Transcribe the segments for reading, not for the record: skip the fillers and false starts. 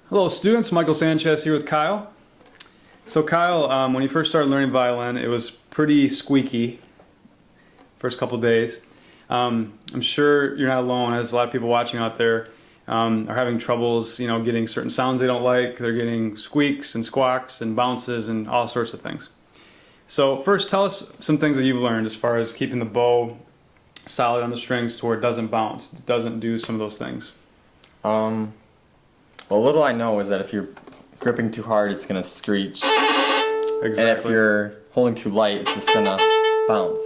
Hello students, Michael Sanchez here with Kyle. So Kyle, when you first started learning violin, it was pretty squeaky first couple days. I'm sure you're not alone, as a lot of people watching out there are having troubles, getting certain sounds they don't like. They're getting squeaks and squawks and bounces and all sorts of things. So first, tell us some things that you've learned as far as keeping the bow solid on the strings to where it doesn't bounce, it doesn't do some of those things. Well, little I know is that if you're gripping too hard, it's going to screech. Exactly. And if you're holding too light, it's just going to bounce.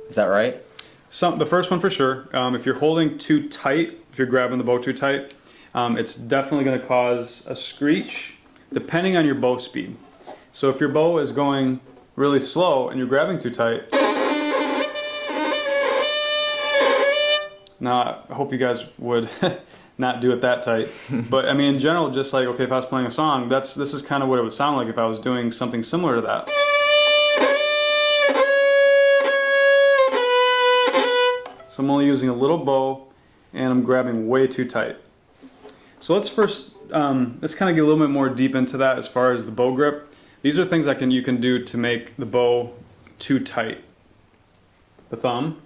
Is that right? The first one for sure. If you're holding too tight, if you're grabbing the bow too tight, it's definitely going to cause a screech depending on your bow speed. So if your bow is going really slow and you're grabbing too tight, now I hope you guys would not do it that tight, but I mean in general, just like, okay, if I was playing a song, this is kind of what it would sound like if I was doing something similar to that. So I'm only using a little bow and I'm grabbing way too tight. So let's first, let's kind of get a little bit more deep into that as far as the bow grip. These are things you can do to make the bow too tight. The thumb.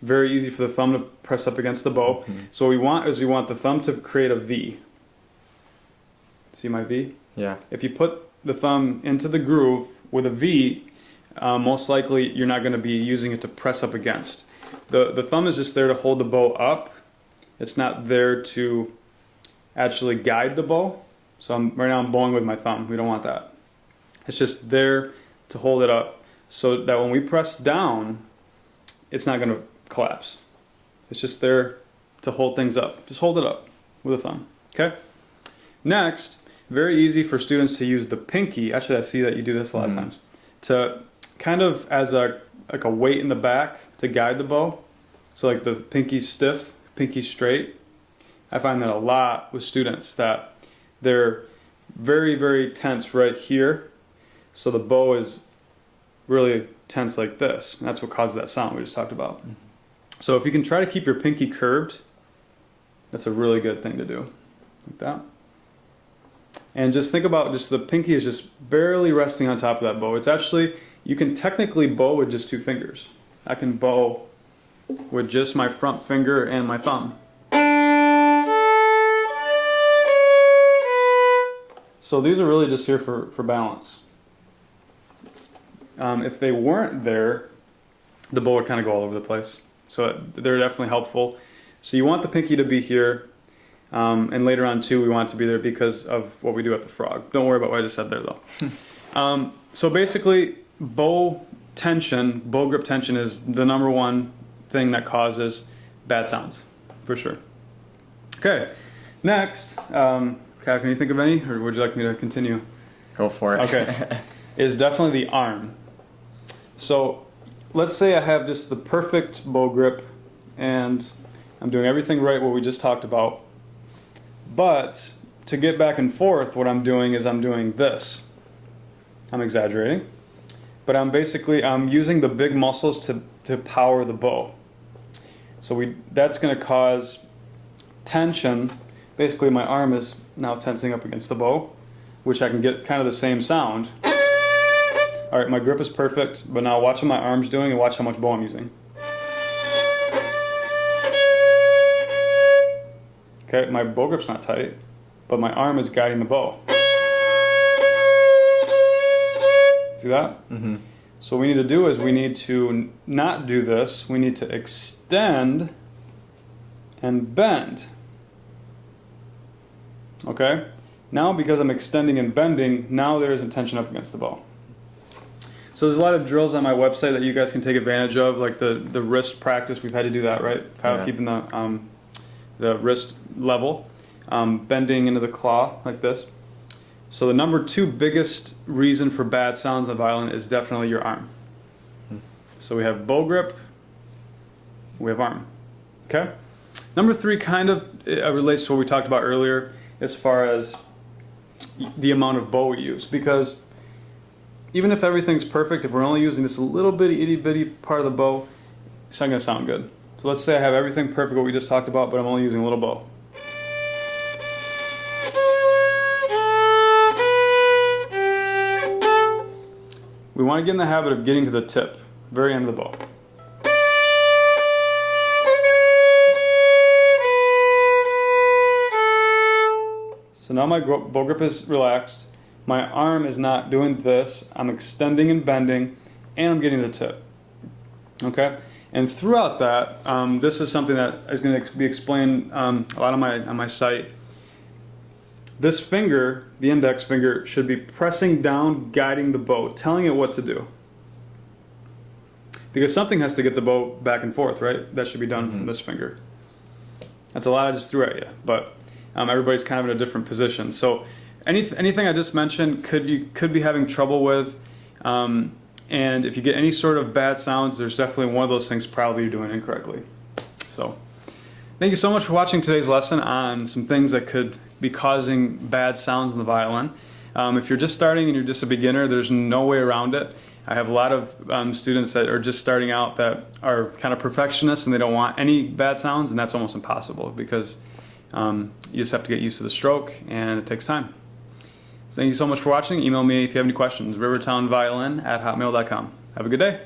Very easy for the thumb to press up against the bow. Mm-hmm. So what we want is we want the thumb to create a V. See my V? Yeah. If you put the thumb into the groove with a V, most likely you're not going to be using it to press up against. The thumb is just there to hold the bow up. It's not there to actually guide the bow. So right now I'm bowing with my thumb. We don't want that. It's just there to hold it up so that when we press down, it's not going to collapse. It's just there to hold things up. Just hold it up with a thumb. Okay? Next, very easy for students to use the pinky. Actually, I see that you do this a lot of times. To kind of as like a weight in the back to guide the bow. So like the pinky stiff, pinky straight. I find that a lot with students that they're very, very tense right here. So the bow is really tense like this. And that's what causes that sound we just talked about. Mm-hmm. So if you can try to keep your pinky curved, that's a really good thing to do, like that. And just think about the pinky is just barely resting on top of that bow. It's actually, you can technically bow with just 2 fingers. I can bow with just my front finger and my thumb. So these are really just here for balance. If they weren't there, the bow would kind of go all over the place. So they're definitely helpful. So you want the pinky to be here, and later on too we want it to be there because of what we do at the frog. Don't worry about what I just said there though. So basically bow grip tension is the #1 thing that causes bad sounds, for sure. Okay, next, Kyle, can you think of any, or would you like me to continue? Go for it. Okay, is definitely the arm. So let's say I have just the perfect bow grip and I'm doing everything right, what we just talked about. But to get back and forth, what I'm doing is I'm doing this. I'm exaggerating. But I'm using the big muscles to power the bow. So that's going to cause tension. Basically my arm is now tensing up against the bow, which I can get kind of the same sound. All right, my grip is perfect, but now watch what my arm's doing and watch how much bow I'm using. Okay, my bow grip's not tight, but my arm is guiding the bow. See that? Mm-hmm. So what we need to do is we need to not do this. We need to extend and bend. Okay? Now because I'm extending and bending, now there isn't tension up against the bow. So there's a lot of drills on my website that you guys can take advantage of, like the wrist practice. We've had to do that, right? Kyle, yeah. Keeping the wrist level, bending into the claw like this. So the #2 biggest reason for bad sounds in the violin is definitely your arm. So we have bow grip, we have arm. Okay? #3 kind of relates to what we talked about earlier as far as the amount of bow we use, because even if everything's perfect, if we're only using this little bitty itty bitty part of the bow, it's not going to sound good. So let's say I have everything perfect what we just talked about, but I'm only using a little bow. we want to get in the habit of getting to the tip, very end of the bow. So now my bow grip is relaxed. My arm is not doing this. I'm extending and bending, and I'm getting the tip. Okay? And throughout that, this is something that is going to be explained a lot on my site. This finger, the index finger, should be pressing down, guiding the bow, telling it what to do. Because something has to get the bow back and forth, right? That should be done from this finger. That's a lot I just threw at you, but everybody's kind of in a different position. So anything I just mentioned you could be having trouble with. And if you get any sort of bad sounds, there's definitely one of those things probably you're doing incorrectly. So thank you so much for watching today's lesson on some things that could be causing bad sounds in the violin. If you're just starting and you're just a beginner, there's no way around it. I have a lot of students that are just starting out that are kind of perfectionists and they don't want any bad sounds, and that's almost impossible because you just have to get used to the stroke and it takes time. So thank you so much for watching. Email me if you have any questions, rivertownviolin@hotmail.com. Have a good day.